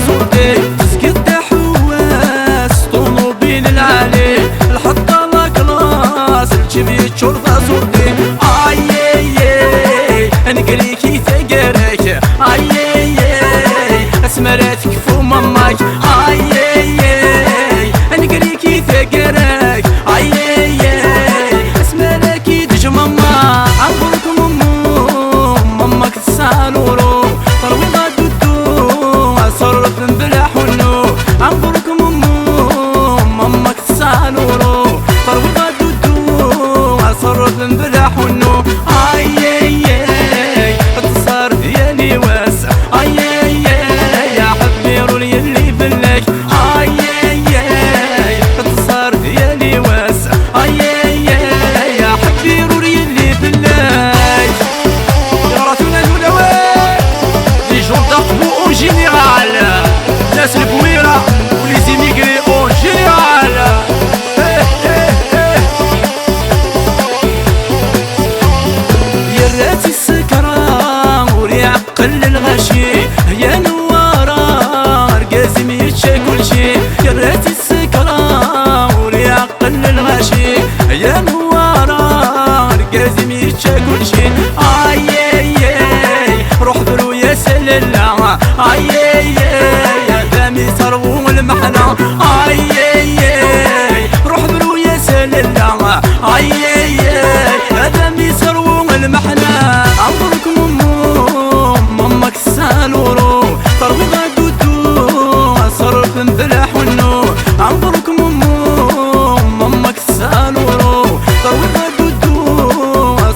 صورتي تسكت حواس طوموبيل العالي الحطة لاكلاس الجبيت شرطة صورتي نقريكي ثقرك اسمرتك فو ماماك نقريكي ثقرك اسمركي دج ماما عبرك ماماك تسالورو طروي غادو صرف بلا حنو عبرك ماماك تسالورو طروي غادو صرف بلا حنو التصار ديالي واسع يا حبي رولي اللي بلك التصار ديالي واسع يا حبي رولي اللي بلك يا راتونا الأولوات لي جوندارد اون جينيرال ناس البويرة ولي زيميغري اون جينيرال يراتي السكرة وريعقل الغشي يا نوارة رقازم يتشا كل شي يراتي السكرة وريعقل الغشي يا نوارة رقازم يتشا كل شي روح برو يا سلالة يا دامي ثرو المحنة روح برو يا سلالة يا دامي ثرو المحنة عمرك ماماك تسالورو طروي غادو صرف بلا حنو عمرك ماماك تسالورو طروي غادو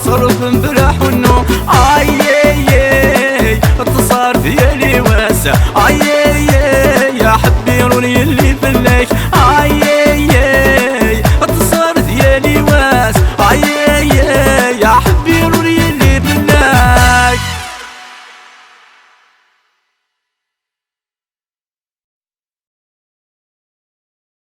صرف بلا حنو